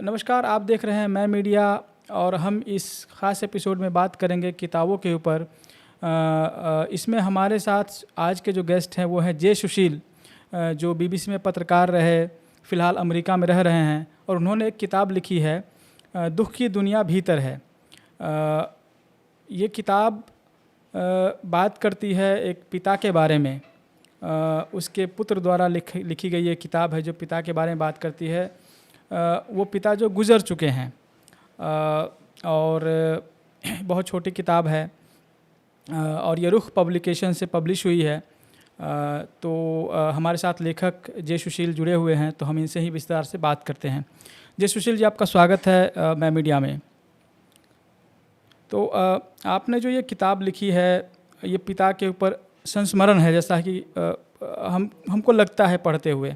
नमस्कार, आप देख रहे हैं मैं मीडिया और हम इस ख़ास एपिसोड में बात करेंगे किताबों के ऊपर। इसमें हमारे साथ आज के जो गेस्ट हैं वो हैं जे सुशील, जो बीबीसी में पत्रकार रहे, फ़िलहाल अमेरिका में रह रहे हैं और उन्होंने एक किताब लिखी है, दुख की दुनिया भीतर है। ये किताब बात करती है एक पिता के बारे में। उसके पुत्र द्वारा लिखी गई ये किताब है जो पिता के बारे में बात करती है। वो पिता जो गुज़र चुके हैं और बहुत छोटी किताब है और ये रुख पब्लिकेशन से पब्लिश हुई है। तो हमारे साथ लेखक जे सुशील जुड़े हुए हैं, तो हम इनसे ही विस्तार से बात करते हैं। जे सुशील जी, आपका स्वागत है मैं मीडिया में। तो आपने जो ये किताब लिखी है, ये पिता के ऊपर संस्मरण है, जैसा कि हमको लगता है पढ़ते हुए।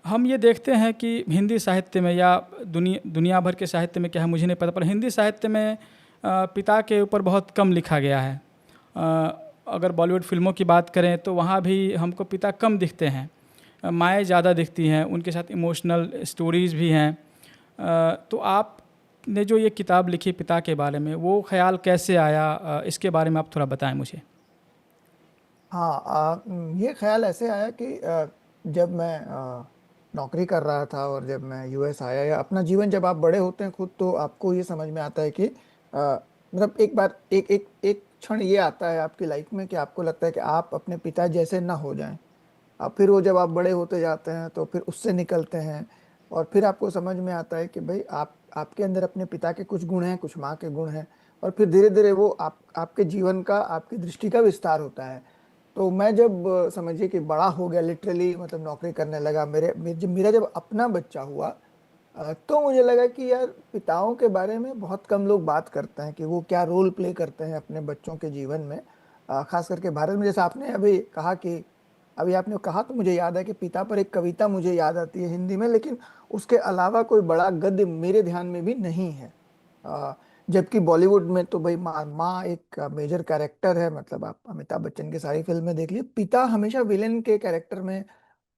हम ये देखते हैं कि हिंदी साहित्य में या दुनिया भर के साहित्य में क्या है मुझे नहीं पता, पर हिंदी साहित्य में पिता के ऊपर बहुत कम लिखा गया है। अगर बॉलीवुड फिल्मों की बात करें तो वहाँ भी हमको पिता कम दिखते हैं, माएँ ज़्यादा दिखती हैं, उनके साथ इमोशनल स्टोरीज़ भी हैं। तो आपने जो ये किताब लिखी पिता के बारे में, वो ख्याल कैसे आया, इसके बारे में आप थोड़ा बताएं मुझे। हाँ, ये ख्याल ऐसे आया कि जब मैं नौकरी कर रहा था और जब मैं यूएस आया, या अपना जीवन जब आप बड़े होते हैं खुद, तो आपको ये समझ में आता है कि मतलब एक बार एक एक एक क्षण ये आता है आपकी लाइफ में कि आपको लगता है कि आप अपने पिता जैसे ना हो जाएं। अब फिर वो जब आप बड़े होते जाते हैं तो फिर उससे निकलते हैं, और फिर आपको समझ में आता है कि भाई आपके अंदर अपने पिता के कुछ गुण हैं, कुछ माँ के गुण हैं, और फिर धीरे धीरे वो आपके जीवन का, आपकी दृष्टि का विस्तार होता है। तो मैं जब समझिए कि बड़ा हो गया, लिटरली मतलब नौकरी करने लगा, मेरा जब अपना बच्चा हुआ, तो मुझे लगा कि यार पिताओं के बारे में बहुत कम लोग बात करते हैं कि वो क्या रोल प्ले करते हैं अपने बच्चों के जीवन में। खास करके भारत में, जैसे आपने अभी कहा कि अभी आपने कहा, तो मुझे याद है कि पिता पर एक कविता मुझे याद आती है हिंदी में, लेकिन उसके अलावा कोई बड़ा गद्य मेरे ध्यान में भी नहीं है। जबकि बॉलीवुड में तो भाई माँ माँ एक मेजर कैरेक्टर है। मतलब आप अमिताभ बच्चन की सारी फिल्में देख लीजिए, पिता हमेशा विलेन के कैरेक्टर में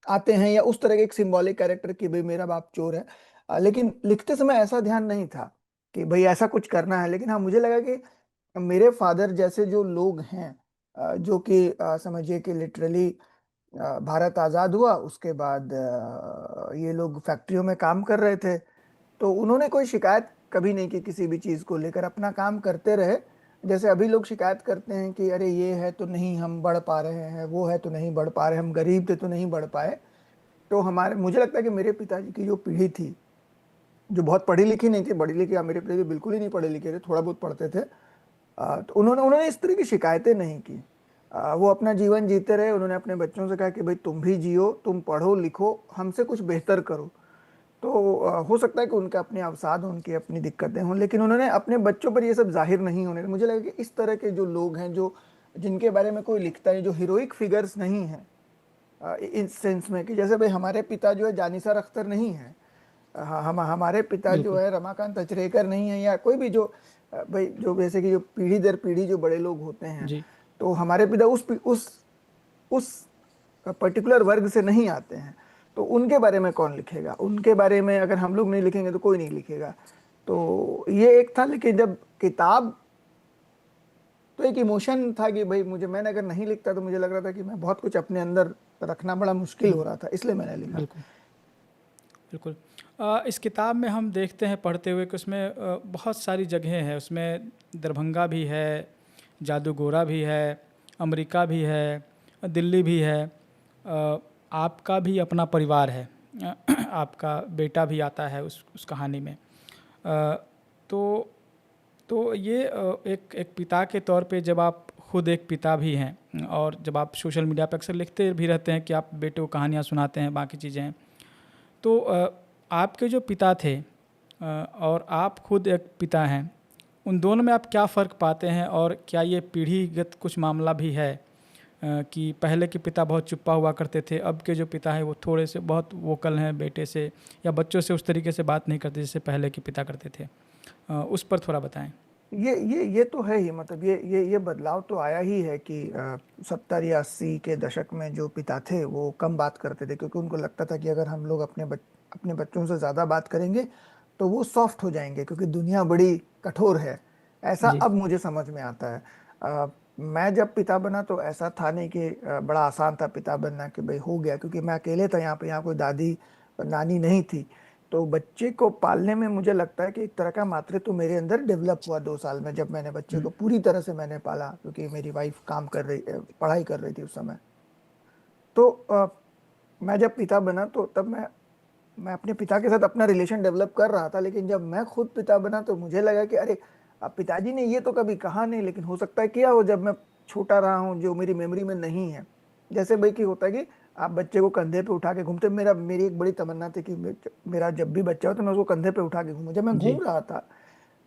आते हैं, या उस तरह के एक सिंबॉलिक कैरेक्टर कि भाई मेरा बाप चोर है। लेकिन लिखते समय ऐसा ध्यान नहीं था कि भाई ऐसा कुछ करना है। लेकिन हाँ, मुझे लगा कि मेरे फादर जैसे जो लोग हैं, जो कि समझिए कि लिटरली भारत आज़ाद हुआ उसके बाद ये लोग फैक्ट्रियों में काम कर रहे थे, तो उन्होंने कोई शिकायत कभी नहीं की किसी भी चीज़ को लेकर, अपना काम करते रहे। जैसे अभी लोग शिकायत करते हैं कि अरे ये है तो नहीं हम बढ़ पा रहे हैं, वो है तो नहीं बढ़ पा रहे, हम गरीब थे तो नहीं बढ़ पाए। तो हमारे, मुझे लगता है कि मेरे पिताजी की जो पीढ़ी थी, जो बहुत पढ़ी लिखी नहीं थी, बड़ी लिखी, या मेरे पिताजी बिल्कुल ही नहीं पढ़े लिखे थे, थोड़ा बहुत पढ़ते थे, तो उन्होंने उन्होंने इस तरह की शिकायतें नहीं की। वो अपना जीवन जीते रहे। उन्होंने अपने बच्चों से कहा कि भाई तुम भी जियो, तुम पढ़ो लिखो, हमसे कुछ बेहतर करो। तो हो सकता है कि उनका अपने अवसाद हो, उनकी अपनी दिक्कतें हों, लेकिन उन्होंने अपने बच्चों पर ये सब जाहिर नहीं होने दिया। मुझे लगा कि इस तरह के जो लोग हैं, जो जिनके बारे में कोई लिखता है, जो हीरोइक फिगर्स नहीं है, इस सेंस में कि जैसे भाई हमारे पिता जो है जानिसार अख्तर नहीं है, हम हमारे पिता जो बिल्कुल। है रमाकांत अचरेकर नहीं है, या कोई भी जो भाई जो जैसे कि जो पीढ़ी दर पीढ़ी जो बड़े लोग होते हैं, जी। तो हमारे पिता उस पर्टिकुलर वर्ग से नहीं आते हैं। तो उनके बारे में कौन लिखेगा? उनके बारे में अगर हम लोग नहीं लिखेंगे तो कोई नहीं लिखेगा। तो ये एक था। लेकिन जब किताब, तो एक इमोशन था कि भाई मुझे, मैंने अगर नहीं लिखता तो मुझे लग रहा था कि मैं बहुत कुछ अपने अंदर रखना बड़ा मुश्किल हो रहा था, इसलिए मैंने लिखा। बिल्कुल। बिल्कुल। इस किताब में हम देखते हैं पढ़ते हुए कि उसमें बहुत सारी जगहें हैं। उसमें दरभंगा भी है, जादूगोरा भी है, अमेरिका भी है, दिल्ली भी है, आपका भी अपना परिवार है, आपका बेटा भी आता है उस कहानी में। तो तो ये एक एक पिता के तौर पे, जब आप खुद एक पिता भी हैं और जब आप सोशल मीडिया पर अक्सर लिखते भी रहते हैं कि आप बेटे को कहानियाँ सुनाते हैं, बाकी चीज़ें हैं, तो आपके जो पिता थे और आप खुद एक पिता हैं, उन दोनों में आप क्या फ़र्क पाते हैं? और क्या ये पीढ़ीगत कुछ मामला भी है कि पहले के पिता बहुत चुप्पा हुआ करते थे, अब के जो पिता हैं वो थोड़े से बहुत वोकल हैं बेटे से, या बच्चों से उस तरीके से बात नहीं करते जैसे पहले के पिता करते थे? उस पर थोड़ा बताएं। ये तो है ही। मतलब ये बदलाव तो आया ही है कि 70 या 80 के दशक में जो पिता थे वो कम बात करते थे, क्योंकि उनको लगता था कि अगर हम लोग अपने अपने बच्चों से ज़्यादा बात करेंगे तो वो सॉफ्ट हो जाएंगे, क्योंकि दुनिया बड़ी कठोर है। ऐसा जी। अब मुझे समझ में आता है। मैं जब पिता बना तो ऐसा था नहीं कि बड़ा आसान था पिता बनना, कि भाई हो गया, क्योंकि मैं अकेले था यहाँ पे, यहाँ कोई दादी नानी नहीं थी। तो बच्चे को पालने में मुझे लगता है कि एक तरह का मातृत्व मेरे अंदर डेवलप हुआ 2 साल में, जब मैंने बच्चे हुँ, को पूरी तरह से मैंने पाला, क्योंकि मेरी वाइफ काम कर रही पढ़ाई कर रही थी उस समय। तो मैं जब पिता बना तो तब मैं अपने पिता के साथ अपना रिलेशन डेवलप कर रहा था, लेकिन जब मैं खुद पिता बना तो मुझे लगा कि अरे, अब पिताजी ने ये तो कभी कहा नहीं, लेकिन हो सकता है किया हो जब मैं छोटा रहा हूँ, जो मेरी मेमोरी में नहीं है। जैसे भाई कि होता है कि आप बच्चे को कंधे पे उठा के घूमते, मेरी एक बड़ी तमन्ना थी कि मेरा जब भी बच्चा हो तो मैं उसको कंधे पे उठा के घूमूं। जब मैं जी, घूम रहा था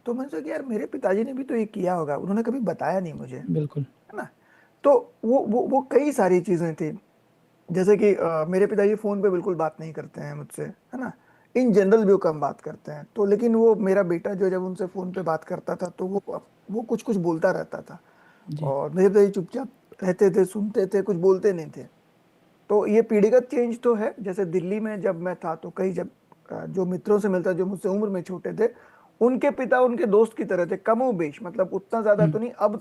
तो मैंने सोचा कि यार, मेरे पिताजी ने भी तो ये किया होगा, उन्होंने कभी बताया नहीं मुझे, है बिल्कुल। ना। तो वो कई सारी चीजें थी। जैसे कि मेरे पिताजी फोन पे बिल्कुल बात नहीं करते हैं मुझसे, है ना। इन जनरल भी वो कम बात करते हैं, तो लेकिन वो मेरा बेटा जो जब उनसे फोन पे बात करता था तो वो कुछ कुछ बोलता रहता था। जी, और मेरे पिताजी चुपचाप रहते थे, सुनते थे, कुछ बोलते नहीं थे। तो ये पीढ़ीगत चेंज तो है। जैसे दिल्ली में जब मैं था तो कई जब जो मित्रों से मिलता, जो मुझसे उम्र में छोटे थे, उनके पिता उनके दोस्त की तरह थे, कमोबेश, मतलब उतना ज्यादा हुँ, तो नहीं। अब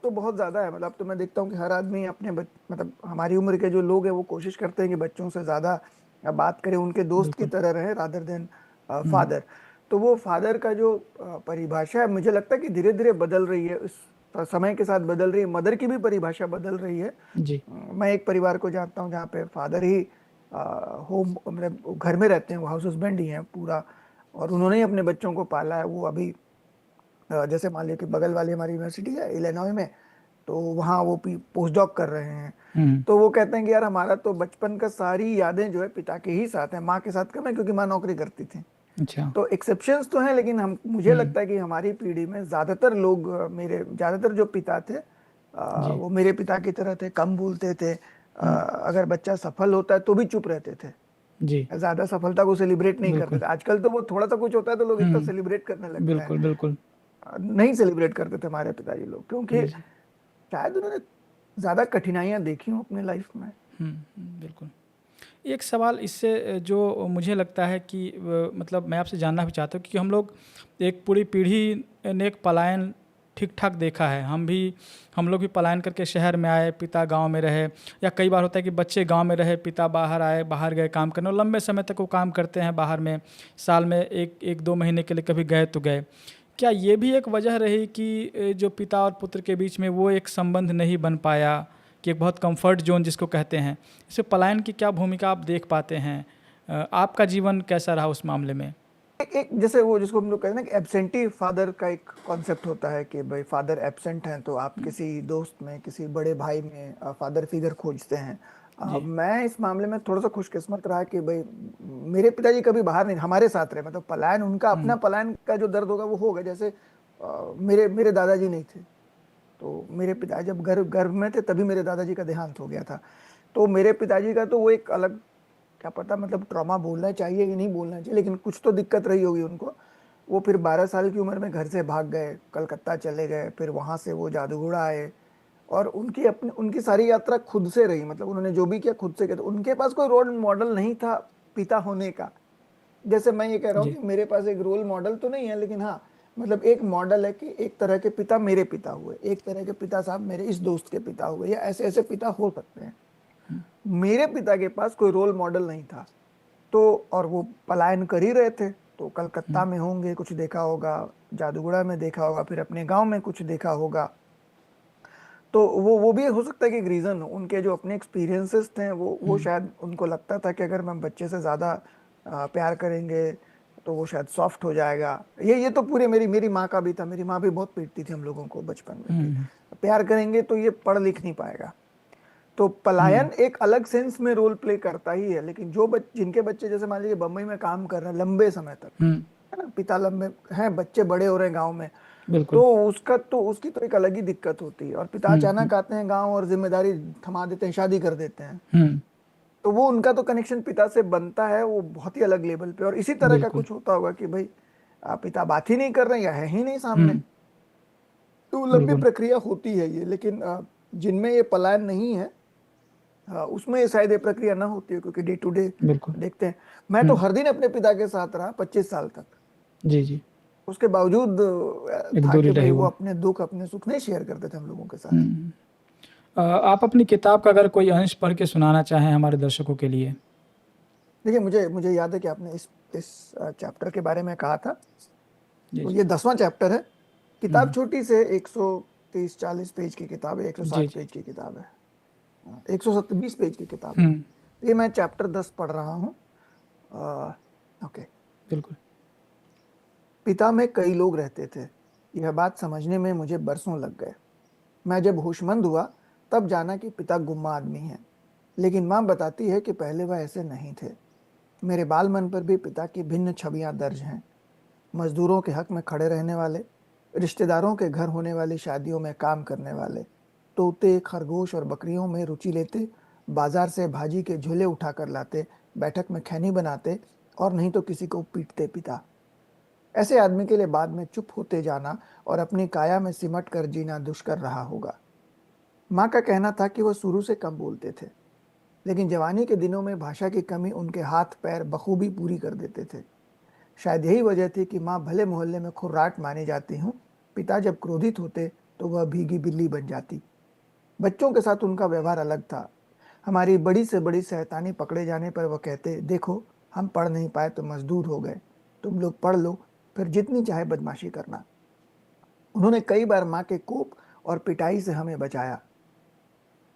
तो बहुत ज्यादा है। मतलब अब तो मैं देखता हूँ कि हर आदमी अपने मतलब हमारी उम्र के जो लोग हैं वो कोशिश करते हैं कि बच्चों से ज्यादा बात करें, उनके दोस्त की बिल्कुल। तरह रहे, रादर देन हुँ, फादर। तो वो फादर का जो परिभाषा है, मुझे लगता है कि धीरे धीरे बदल रही है, इस समय के साथ बदल रही है। मदर की भी परिभाषा बदल रही है। जी, मैं एक परिवार को जानता हूँ जहाँ पे फादर ही होम, मतलब घर में रहते हैं, वो हाउस हस्बैंड ही हैं पूरा, और उन्होंने ही अपने बच्चों को पाला है। वो अभी जैसे मान लिया कि बगल वाली हमारी यूनिवर्सिटी है इलेनॉय में, तो वहाँ वो पोस्ट डॉक कर रहे हैं। हुँ, तो वो कहते हैं कि यार, हमारा तो बचपन का सारी यादें जो है पिता के ही साथ है, माँ के साथ कम है, क्योंकि माँ नौकरी करती थी। अच्छा, तो एक्सेप्शंस तो हैं, लेकिन हम मुझे हुँ, लगता है कि हमारी पीढ़ी में ज्यादातर लोग, मेरे ज्यादातर जो पिता थे, जी, वो मेरे पिता की तरह थे, कम बोलते थे। हुँ, अगर बच्चा सफल होता है तो भी चुप रहते थे, जी, ज्यादा सफलता को सेलिब्रेट नहीं करते बिल्कुल। थे। आजकल तो वो थोड़ा सा कुछ होता है तो लोग इतना हुँ, सेलिब्रेट करने लगते हैं। बिल्कुल, बिल्कुल। नहीं सेलिब्रेट करते थे हमारे पिताजी लोग, क्योंकि जी, जी। शायद उन्होंने ज्यादा कठिनाइयां देखी हों अपने लाइफ में। हुँ, हुँ, बिल्कुल। एक सवाल इससे जो मुझे लगता है कि मतलब मैं आपसे जानना भी चाहता हूँ कि हम लोग एक पूरी पीढ़ी ने एक पलायन ठीक-ठाक देखा है। हम लोग भी पलायन करके शहर में आए, पिता गाँव में रहे, या कई बार होता है कि बच्चे गाँव में रहे, पिता बाहर आए, बाहर गए काम करने, और लंबे समय तक वो काम करते हैं बाहर में, साल में 1-2 महीने के लिए कभी गए तो गए। क्या ये भी एक वजह रही कि जो पिता और पुत्र के बीच में वो एक संबंध नहीं बन पाया, कि एक बहुत कंफर्ट जोन जिसको कहते हैं? इससे पलायन की क्या भूमिका आप देख पाते हैं? आपका जीवन कैसा रहा उस मामले में? एक जैसे वो जिसको हम लोग कहते हैं ना कि एब्सेंटी फादर का एक कॉन्सेप्ट होता है, कि भाई फादर एब्सेंट हैं तो आप किसी दोस्त में, किसी बड़े भाई में फादर फिगर खोजते हैं। जी। मैं इस मामले में थोड़ा सा खुशकिस्मत रहा कि भाई मेरे पिताजी कभी बाहर नहीं, हमारे साथ रहे। मतलब पलायन, उनका अपना हुँ, पलायन का जो दर्द होगा वो होगा। जैसे मेरे मेरे दादाजी नहीं थे, तो मेरे पिता जब गर्भ में थे तभी मेरे दादाजी का देहांत हो गया था। तो मेरे पिताजी का तो वो एक अलग, क्या पता मतलब ट्रॉमा बोलना चाहिए कि नहीं बोलना चाहिए, लेकिन कुछ तो दिक्कत रही होगी उनको। वो फिर 12 साल की उम्र में घर से भाग गए, कलकत्ता चले गए, फिर वहां से वो जादूगोड़ा आए। और उनकी सारी यात्रा खुद से रही, मतलब उन्होंने जो भी किया खुद से किया। तो उनके पास कोई रोल मॉडल नहीं था पिता होने का। जैसे मैं ये कह रहा हूँ जी। कि मेरे पास एक रोल मॉडल तो नहीं है, लेकिन हाँ, मतलब एक मॉडल है कि एक तरह के पिता मेरे पिता हुए, एक तरह के पिता साहब मेरे इस दोस्त के पिता हुए, या ऐसे ऐसे पिता हो सकते हैं। मेरे पिता के पास कोई रोल मॉडल नहीं था। तो और वो पलायन कर ही रहे थे, तो हुँ, कलकत्ता में होंगे, कुछ देखा होगा, जादूगोड़ा में देखा होगा, फिर अपने गांव में कुछ देखा होगा। तो वो भी हो सकता है कि एक रीजन हो, उनके जो अपने एक्सपीरियंसेस थे, वो हुँ, शायद उनको लगता था कि अगर मैं बच्चे से ज्यादा प्यार करेंगे तो वो शायद सॉफ्ट हो जाएगा। ये तो पूरे मेरी मेरी माँ का भी था। मेरी माँ भी बहुत पीटती थी हम लोगों को बचपन में, कि हुँ, प्यार करेंगे तो ये पढ़ लिख नहीं पाएगा। तो हुँ, पलायन एक अलग सेंस में रोल प्ले करता ही है, लेकिन जिनके बच्चे जैसे मान लीजिए बम्बई में काम कर रहे हैं लंबे समय तक, हुँ, है ना, पिता लंबे हैं, बच्चे बड़े हो रहे हैं गाँव में, बिल्कुल। तो उसकी तो एक अलग ही दिक्कत होती है। और पिता हुँ, हुँ, अचानक आते हैं गांव और जिम्मेदारी थमा देते हैं, शादी कर देते हैं। हुँ, तो वो उनका तो कनेक्शन पिता से बनता है, वो बहुत ही अलग लेवल पे। और इसी तरह का बिल्कुल। कुछ होता होगा कि भाई पिता बात ही नहीं कर रहे हैं या है ही नहीं सामने। हुँ, तो लंबी बिल्कुल। प्रक्रिया होती है ये, लेकिन जिनमें ये पलायन नहीं है, हाँ, उसमें शायद ये प्रक्रिया ना होती है क्योंकि डे टू डे बिल्कुल। देखते हैं। मैं तो हर दिन अपने पिता के साथ रहा 25 साल तक। जी, जी। उसके बावजूद एक था दूरी कि रही भाई वो वो। अपने दुख अपने सुख नहीं शेयर करते थे हम लोगों के साथ। हुँ। आप अपनी किताब का अगर कोई अंश पढ़ के सुनाना चाहें हमारे दर्शकों के लिए? देखिए, मुझे मुझे याद है कि आपने इस चैप्टर के बारे में कहा था। जी, तो जी। ये 10वां चैप्टर है। किताब हुँ। छोटी से 130-140 पेज की किताब है, जी, 160 जी। पेज की किताब है, 120 पेज की किताब है। हुँ, तो ये मैं चैप्टर 10 पढ़ रहा हूँ। ओके। बिल्कुल। पिता में कई लोग रहते थे। यह बात समझने में मुझे बरसों लग गए। मैं जब होशमंद हुआ तब जाना कि पिता गुम्मा आदमी है, लेकिन माँ बताती है कि पहले वह ऐसे नहीं थे। मेरे बाल मन पर भी पिता की भिन्न छवियां दर्ज हैं। मजदूरों के हक में खड़े रहने वाले, रिश्तेदारों के घर होने वाली शादियों में काम करने वाले, तोते खरगोश और बकरियों में रुचि लेते, बाजार से भाजी के झोले उठाकर लाते, बैठक में खैनी बनाते और नहीं तो किसी को पीटते पिता। ऐसे आदमी के लिए बाद में चुप होते जाना और अपनी काया में सिमट कर जीना दुष्कर रहा होगा। माँ का कहना था कि वह शुरू से कम बोलते थे, लेकिन जवानी के दिनों में भाषा की कमी उनके हाथ पैर बखूबी पूरी कर देते थे। शायद यही वजह थी कि माँ भले मोहल्ले में खुर्राट मानी जाती हूँ, पिता जब क्रोधित होते तो वह भीगी बिल्ली बन जाती। बच्चों के साथ उनका व्यवहार अलग था। हमारी बड़ी से बड़ी शैतानी पकड़े जाने पर वह कहते, देखो हम पढ़ नहीं पाए तो मजदूर हो गए, तुम लोग पढ़ लो, फिर जितनी चाहे बदमाशी करना। उन्होंने कई बार माँ के कोप और पिटाई से हमें बचाया।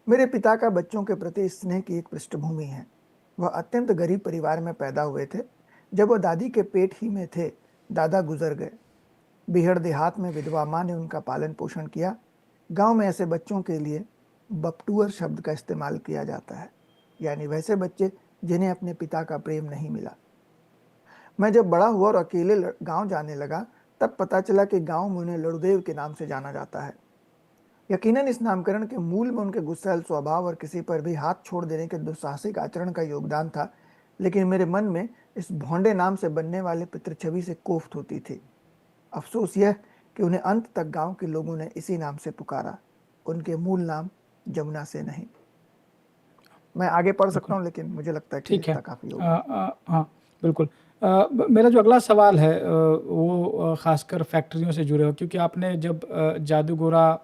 मेरे पिता का बच्चों के प्रति स्नेह की एक पृष्ठभूमि है। वह अत्यंत गरीब परिवार में पैदा हुए थे। जब वह दादी के पेट ही में थे, दादा गुजर गए। बीहड़ देहात में विधवा माँ ने उनका पालन पोषण किया। गांव में ऐसे बच्चों के लिए बपटूअर शब्द का इस्तेमाल किया जाता है, यानी वैसे बच्चे जिन्हें अपने पिता का प्रेम नहीं मिला। मैं जब बड़ा हुआ और अकेले गांव जाने लगा, तब पता चला कि गांव में उन्हें लड़ुदेव के नाम से जाना जाता है। यकीनन इस नामकरण के मूल में उनके गुस्सैल स्वभाव और किसी पर भी हाथ छोड़ देने के दुस्साहसिक आचरण का योगदान था, लेकिन मेरे मन में इस भोंडे नाम से बनने वाले पितृछवि से कोफ्त होती थी। अफसोस यह कि उन्हें अंत तक गांव के लोगों ने इसी नाम से पुकारा, उनके मूल नाम जमुना से नहीं। मैं आगे पढ़ सकता बिल्कुल। हूँ, लेकिन मुझे लगता है कि ठीक है। इतना काफी होगा। हाँ, बिल्कुल। मेरा जो अगला सवाल है वो ख़ासकर फैक्ट्रियों से जुड़े हो, क्योंकि आपने जब जादूगोरा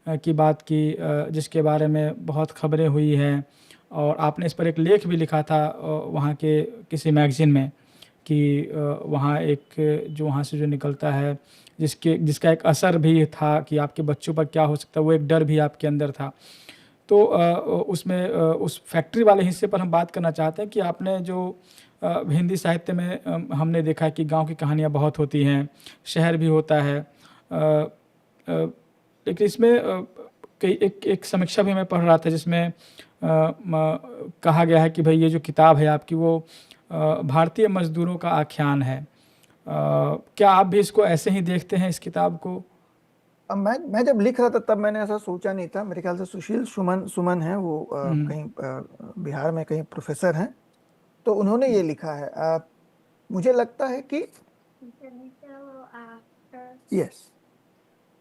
की बात की, जिसके बारे में बहुत खबरें हुई हैं और आपने इस पर एक लेख भी लिखा था वहाँ के किसी मैगज़ीन में कि वहाँ एक जो वहाँ से जो निकलता है जिसका एक असर भी था कि आपके बच्चों पर क्या हो सकता है, वो एक डर भी आपके अंदर था। तो उसमें उस फैक्ट्री वाले हिस्से पर हम बात करना चाहते हैं कि आपने जो हिंदी साहित्य में हमने देखा है कि गांव की कहानियाँ बहुत होती हैं, शहर भी होता है, लेकिन इसमें कई एक एक समीक्षा भी मैं पढ़ रहा था जिसमें कहा गया है कि भाई ये जो किताब है आपकी वो भारतीय मजदूरों का आख्यान है। क्या आप भी इसको ऐसे ही देखते हैं इस किताब को? अब मैं जब लिख रहा था तब मैंने ऐसा सोचा नहीं था। मेरे ख्याल से सुशील सुमन सुमन है वो, हुँ, कहीं बिहार में कहीं प्रोफेसर हैं, तो उन्होंने ये लिखा है। मुझे लगता है कि यस,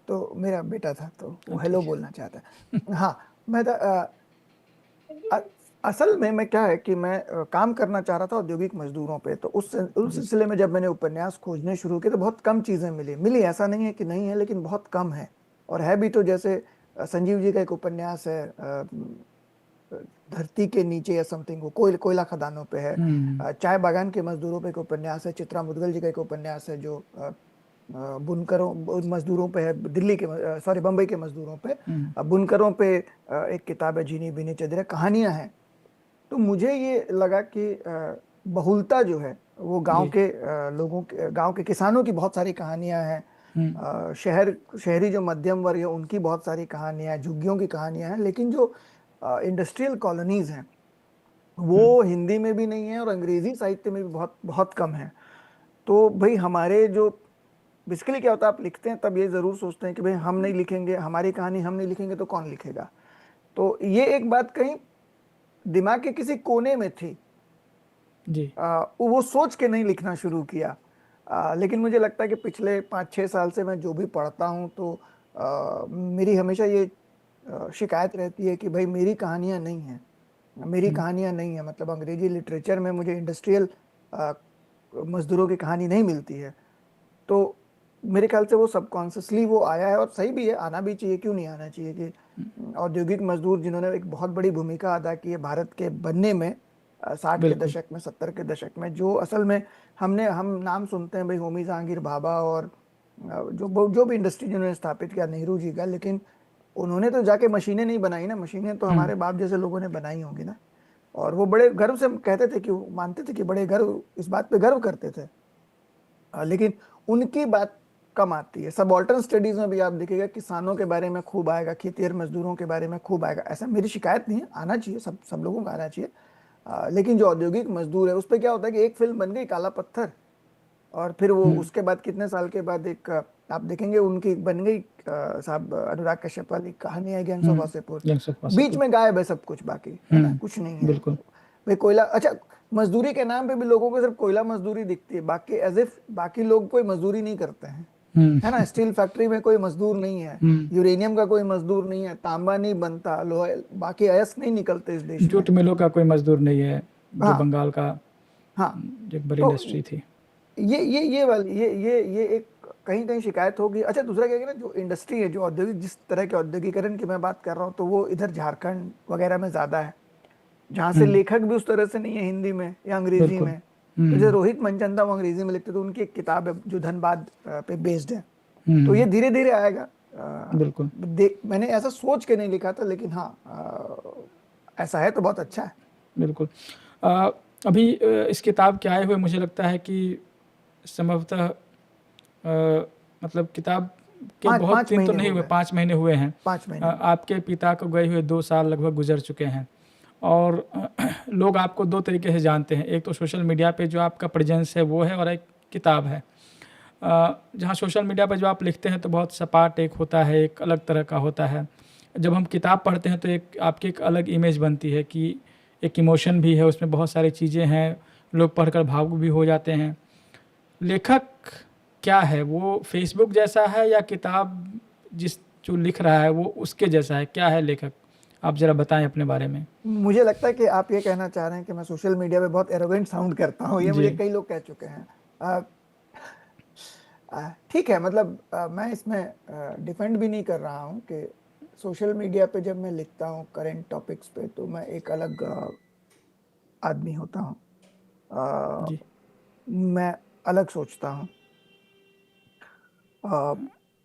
तो मेरा बेटा था तो वो ठीक हेलो है। बोलना चाहता है। हाँ, मैं अ, असल में मैं क्या है कि मैं काम करना चाह रहा था औद्योगिक मजदूरों पे। तो उस जी, सिलसिले में जब मैंने उपन्यास खोजने शुरू किए तो बहुत कम चीजें मिली ऐसा नहीं है कि नहीं है, लेकिन बहुत कम है। और है भी तो जैसे संजीव जी का एक उपन्यास है, धरती के नीचे या समथिंग, वो कोयला खदानों पे है। हुँ, चाय बागान के मजदूरों पे एक उपन्यास है। चित्रा मुदगल जी का एक उपन्यास है जो बुनकरों मजदूरों पे है, दिल्ली के सॉरी बम्बई के मजदूरों पे। हुँ, बुनकरों पे एक किताब है, जीनी बीनी चदरा, कहानियां हैं। तो मुझे ये लगा कि बहुलता जो है वो गांव जी, के लोगों के, गांव के किसानों की बहुत सारी कहानियां हैं। हुँ, शहरी जो मध्यम वर्ग है उनकी बहुत सारी कहानियां हैं, झुग्गियों की कहानियां हैं। लेकिन जो इंडस्ट्रियल कॉलोनीज हैं हुँ, वो हिंदी में भी नहीं है और अंग्रेजी साहित्य में भी बहुत बहुत कम है। तो भाई हमारे जो बेसिकली क्या होता है, आप लिखते हैं तब ये जरूर सोचते हैं कि भाई हम नहीं लिखेंगे, हमारी कहानी हम नहीं लिखेंगे तो कौन लिखेगा। तो ये एक बात कहीं दिमाग के किसी कोने में थी। जी, वो सोच के नहीं लिखना शुरू किया। लेकिन मुझे लगता है कि पिछले 5-6 साल से मैं जो भी पढ़ता हूँ तो मेरी हमेशा ये शिकायत रहती है कि भाई मेरी कहानियां नहीं हैं। मेरी कहानियां नहीं है। मतलब अंग्रेजी लिटरेचर में मुझे इंडस्ट्रियल मजदूरों की कहानी नहीं मिलती है। तो मेरे ख्याल से वो सबकॉन्शियसली वो आया है, और सही भी है, आना भी चाहिए, क्यों नहीं आना चाहिए कि औद्योगिक मजदूर जिन्होंने एक बहुत बड़ी भूमिका अदा की है भारत के बनने में, 60 के बिल्कुल। दशक में, 70 के दशक में, जो असल में हम नाम सुनते हैं भाई होमी जहांगीर भाभा और जो भी इंडस्ट्री जिन्होंने स्थापित किया, नेहरू जी का, लेकिन उन्होंने तो जाके मशीनें नहीं बनाई ना, मशीनें तो हम्म। हमारे बाप जैसे लोगों ने बनाई होंगी ना। और वो बड़े गर्व से कहते थे कि वो मानते थे कि बड़े गर्व, इस बात पे गर्व करते थे। लेकिन उनकी बात कम आती है। सबाल्टर्न स्टडीज में भी आप देखिएगा किसानों के बारे में खूब आएगा, खेतिहर मजदूरों के बारे में खूब आएगा। ऐसा मेरी शिकायत नहीं है, आना चाहिए, सब सब लोगों को आना चाहिए। लेकिन जो औद्योगिक मजदूर है उस पर क्या होता है कि एक फिल्म बन गई काला पत्थर, और फिर वो हम्म। उसके बाद कितने साल के बाद एक आप देखेंगे उनकी एक बन गई, साहब अनुराग कश्यप वाली कहानी है gangs of Wasseypur, youngs of बीच वासेपुर। में गायब है सब कुछ, बाकी है ना, कुछ नहीं है। बिल्कुल। भाई कोयला, अच्छा, मजदूरी के नाम पे भी लोगों को सिर्फ कोयला मजदूरी दिखती है, बाकी एज इफ बाकी लोग कोई मजदूरी नहीं करते हैं, है ना। हम्म। स्टील फैक्ट्री में कोई मजदूर नहीं है, हम्म। यूरेनियम का कोई मजदूर नहीं है, तांबा नहीं बनता, लोहा, बाकी अयस्क नहीं निकलते इस देश में। जूट मिलों का कोई मजदूर नहीं है, जो हाँ, बंगाल का हाँ। एक बड़ी तो इंडस्ट्री थी। ये वाली ये एक कहीं कहीं शिकायत होगी। अच्छा, दूसरा क्या है कि ना, जो इंडस्ट्री है, जो औद्योगिक, जिस तरह के औद्योगिकरण की मैं बात कर रहा हूँ, तो वो इधर झारखंड वगैरह में ज्यादा है, जहाँ से हम्म। लेखक भी उस तरह से नहीं है हिंदी में या अंग्रेजी बिल्कुल। में। तो जैसे हम्म। रोहित मनचंदा वो अंग्रेजी में लिखते, तो उनकी एक किताब है जो धनबाद पे बेस्ड है। तो ये हम्म। धीरे धीरे आएगा। बिल्कुल। मैंने ऐसा सोच के नहीं लिखा था, लेकिन हाँ, ऐसा है तो बहुत अच्छा है। बिल्कुल। अ, अभी इस किताब के आए हुए मुझे लगता है कि संभवतः मतलब किताब के पाँच बहुत पाँच दिन तो महीने नहीं हो हुए, गए, 5 महीने हुए हैं। 5 महीने हो गए। आपके पिता को गए हुए 2 साल लगभग गुजर चुके हैं। और लोग आपको दो तरीके से जानते हैं, एक तो सोशल मीडिया पे जो आपका प्रेजेंस है वो है, और एक किताब है। जहाँ सोशल मीडिया पर जो आप लिखते हैं तो बहुत सपाट एक होता है, एक अलग तरह का होता है। जब हम किताब पढ़ते हैं तो एक आपकी एक अलग इमेज बनती है कि एक इमोशन भी है उसमें, बहुत सारी चीज़ें हैं, लोग पढ़कर भावुक भी हो जाते हैं। लेखक क्या है, वो फेसबुक जैसा है या किताब जिस जो लिख रहा है वो उसके जैसा है, क्या है लेखक? आप ज़रा बताएं अपने बारे में। मुझे लगता है कि आप ये कहना चाह रहे हैं कि मैं सोशल मीडिया पे बहुत एरोगेंट साउंड करता हूँ, ये जी। मुझे कई लोग कह चुके हैं। ठीक है, मतलब मैं इसमें डिफेंड भी नहीं कर रहा हूँ कि सोशल मीडिया पे जब मैं लिखता हूँ करंट टॉपिक्स पे, तो मैं एक अलग आदमी होता हूँ। जी। मैं अलग सोचता हूँ।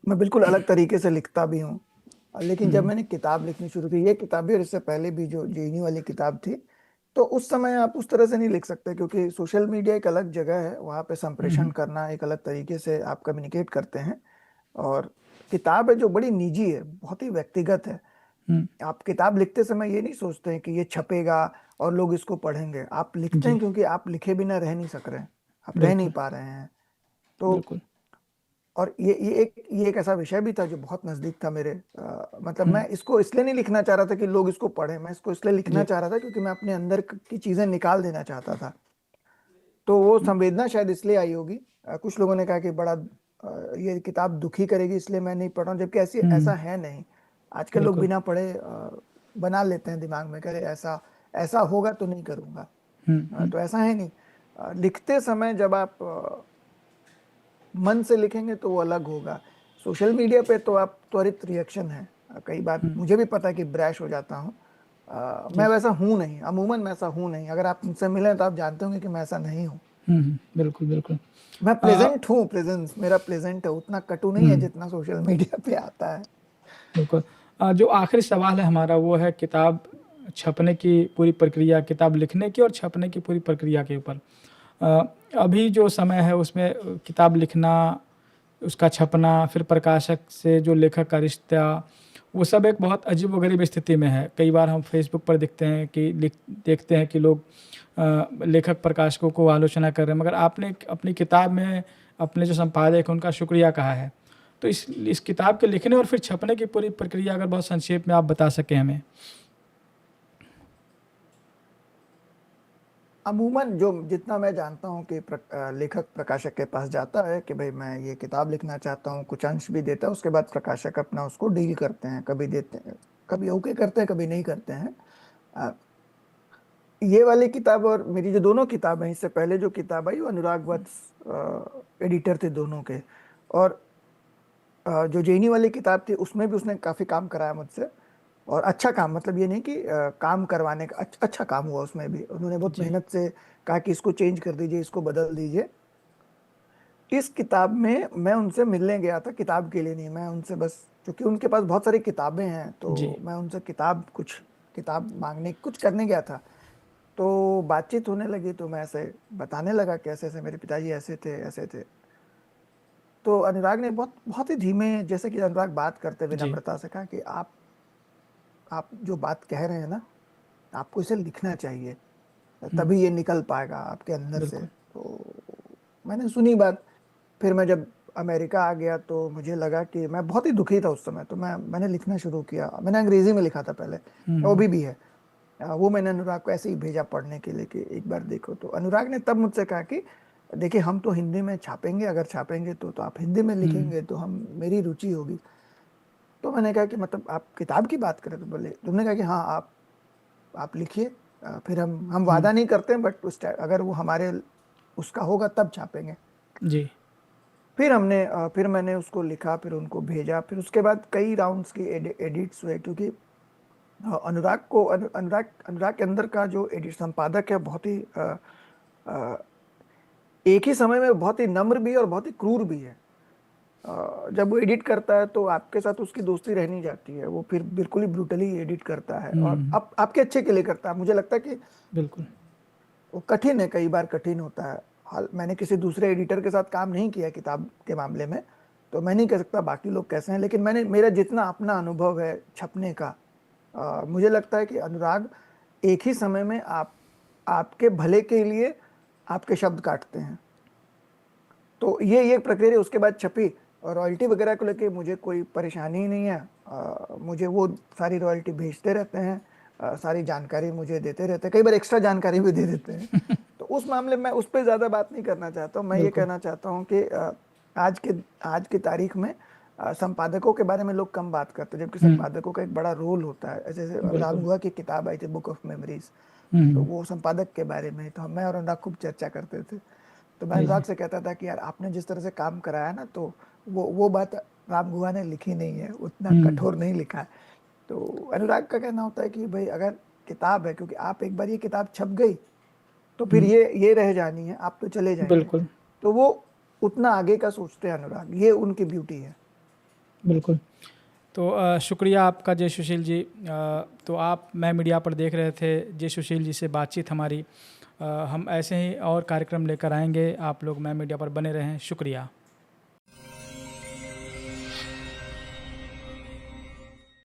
मैं बिल्कुल अलग तरीके से लिखता भी हूँ। लेकिन जब हम्म। मैंने किताब लिखनी शुरू की, ये किताब भी और इससे पहले भी जो जेएनयू वाली किताब थी, तो उस समय आप उस तरह से नहीं लिख सकते, क्योंकि सोशल मीडिया एक अलग जगह है, वहाँ पे संप्रेषण हम्म। करना एक अलग तरीके से आप कम्युनिकेट करते हैं। और किताब है जो बड़ी निजी है, बहुत ही व्यक्तिगत है। हम्म। आप किताब लिखते समय ये नहीं सोचते हैं कि ये छपेगा और लोग इसको पढ़ेंगे। आप लिखते हैं जी। क्योंकि आप लिखे बिना रह नहीं सक रहे हैं, आप रह नहीं बिल्कुल। पा रहे हैं। तो बिल्कुल। और ये एक ऐसा विषय भी था जो बहुत नजदीक था मेरे। मतलब हम्म। मैं इसको इसलिए नहीं लिखना चाह रहा था कि लोग इसको पढ़ें, मैं इसको इसलिए लिखना जी। चाह रहा था क्योंकि मैं अपने अंदर की चीजें निकाल देना चाहता था। तो वो संवेदना शायद इसलिए आई होगी। कुछ लोगों ने कहा कि बड़ा ये किताब दुखी करेगी, इसलिए मैं नहीं पढ़ रहा हूँ, जबकि ऐसी हम्म। ऐसा है नहीं। आजकल लोग बिल्कुल। बिना पढ़े बना लेते हैं दिमाग में, करे ऐसा ऐसा होगा तो नहीं करूंगा। हम्म। तो ऐसा है नहीं। लिखते समय जब आप मन से लिखेंगे तो वो अलग होगा। सोशल मीडिया पे तो आप त्वरित रिएक्शन है। कई बार हम्म। मुझे भी पता है कि ब्रैश हो जाता हूँ। मैं जी। वैसा हूं नहीं, अमूमन मैं ऐसा हूं नहीं। अगर आप मुझसे मिलें तो आप जानते होंगे कि मैं ऐसा नहीं हूँ। बिल्कुल। बिल्कुल। मैं आ, प्लेजेंट हूँ, प्रेजेंस मेरा प्लेजेंट है, उतना कटु नहीं है हम्म। जितना सोशल मीडिया पे आता है। बिल्कुल। जो आखिरी सवाल है हमारा वो है किताब छपने की पूरी प्रक्रिया, किताब लिखने की और छपने की पूरी प्रक्रिया के ऊपर। अ, अभी जो समय है उसमें किताब लिखना, उसका छपना, फिर प्रकाशक से जो लेखक का रिश्ता, वो सब एक बहुत अजीब-व-गरीब स्थिति में है। कई बार हम फेसबुक पर दिखते हैं कि देखते हैं कि लोग लेखक प्रकाशकों को आलोचना कर रहे हैं, मगर आपने अपनी किताब में अपने जो संपादक हैं उनका शुक्रिया कहा है। तो इस किताब के लिखने और फिर छपने की पूरी प्रक्रिया अगर बहुत संक्षेप में आप बता सकें हमें। अमूमन जो जितना मैं जानता हूँ कि लेखक प्रकाशक के पास जाता है कि भाई मैं ये किताब लिखना चाहता हूँ, कुछ अंश भी देता है, उसके बाद प्रकाशक अपना उसको डील करते हैं, कभी देते हैं, कभी ओके करते हैं, कभी नहीं करते हैं। ये वाली किताब और मेरी जो दोनों किताब हैं, इससे पहले जो किताब आई वो अनुराग वत्स एडिटर थे दोनों के। और जो जेनी वाली किताब थी उसमें भी उसने काफी काम कराया मुझसे, और अच्छा काम, मतलब ये नहीं कि काम करवाने का, अच्छा काम हुआ उसमें भी। उन्होंने बहुत जी, मेहनत से कहा कि इसको चेंज कर दीजिए, इसको बदल दीजिए। इस किताब में मैं उनसे मिलने गया था, किताब के लिए नहीं, मैं उनसे बस, क्योंकि उनके पास बहुत सारी किताबें हैं, जी, तो मैं उनसे कुछ किताब मांगने, कुछ करने गया था। तो बातचीत होने लगी, तो मैं ऐसे बताने लगा कि ऐसे ऐसे मेरे पिताजी ऐसे थे, ऐसे थे। तो अनुराग ने बहुत बहुत ही धीमे, जैसे कि अनुराग बात करते हुए जी, विनम्रता से कहा कि आप जो बात कह रहे हैं ना, आपको इसे लिखना चाहिए, हुँ, तभी ये निकल पाएगा आपके अंदर से। बिल्कुल, तो मैंने सुनी बात। फिर मैं जब अमेरिका आ गया तो मुझे लगा कि मैं बहुत ही दुखी था उस समय, तो मैंने लिखना शुरू किया। मैंने अंग्रेजी में लिखा था पहले, हुँ, वो हुँ, भी है। वो मैंने अनुराग को ऐसे ही भेजा पढ़ने के लिए कि एक बार देखो। तो अनुराग ने तब मुझसे कहा कि देखिए, हम तो हिंदी में छापेंगे, अगर छापेंगे तो आप हिंदी में हुँ, लिखेंगे तो हम मेरी रुचि होगी। तो मैंने कहा कि मतलब आप किताब की बात करें, तो बोले, तुमने कहा कि हाँ, आप लिखिए। फिर हम हुँ, वादा नहीं करते, बट अगर वो हमारे उसका होगा तब छापेंगे। जी, फिर मैंने उसको लिखा, फिर उनको भेजा। फिर उसके बाद कई राउंड्स की एडिट्स हुए, क्योंकि अनुराग के अंदर का जो एडिट संपादक है, बहुत ही अ, एक ही समय में बहुत ही नम्र भी है और बहुत ही क्रूर भी है। जब वो एडिट करता है तो आपके साथ उसकी दोस्ती रह नहीं जाती है, वो फिर बिल्कुल ही ब्रूटली एडिट करता है, और हुँ, आपके अच्छे के लिए करता है। मुझे लगता है कि बिल्कुल, वो कठिन है, कई बार कठिन होता है। हाल मैंने किसी दूसरे एडिटर के साथ काम नहीं किया किताब के मामले में, तो मैं नहीं कह सकता बाकी लोग कैसे हैं, लेकिन मेरा जितना अपना अनुभव है छपने का, मुझे लगता है कि अनुराग एक ही समय में आपके भले के लिए आपके शब्द काटते हैं। तो ये प्रक्रिया उसके बाद छपी, और रॉयल्टी वगैरह को लेके मुझे कोई परेशानी ही नहीं है। मुझे वो सारी रॉयल्टी भेजते रहते हैं, सारी जानकारी मुझे देते रहते हैं, कई बार एक्स्ट्रा जानकारी भी दे देते हैं। तो उस मामले में उस पर ज़्यादा बात नहीं करना चाहता हूँ। मैं ये बिल्कुल, कहना चाहता हूँ कि आज के आज की तारीख में संपादकों के बारे में लोग कम बात करते हैं, जबकि हुँ, संपादकों का एक बड़ा रोल होता है। ऐसे जैसे राम बिल्कुल, गुहा की किताब आई थी, बुक ऑफ मेमोरीज, हुँ, तो हुँ, वो संपादक के बारे में, तो मैं और अनुराग खूब चर्चा करते थे। तो मैं जी, अनुराग जी, से कहता था कि यार, आपने जिस तरह से काम कराया ना, तो वो बात राम गुहा ने लिखी नहीं है, उतना हुँ, कठोर नहीं लिखा है। तो अनुराग का कहना होता है कि भाई, अगर किताब है, क्योंकि आप एक बार ये किताब छप गई तो फिर हुँ, ये रह जानी है, आप तो चले जाएंगे। बिल्कुल, तो वो उतना आगे का सोचते हैं अनुराग, ये उनकी ब्यूटी है। बिल्कुल। तो शुक्रिया आपका जय सुशील जी। तो आप मैं मीडिया पर देख रहे थे जय सुशील जी से बातचीत हमारी। हम ऐसे ही और कार्यक्रम लेकर आएंगे, आप लोग मैं मीडिया पर बने रहें। शुक्रिया।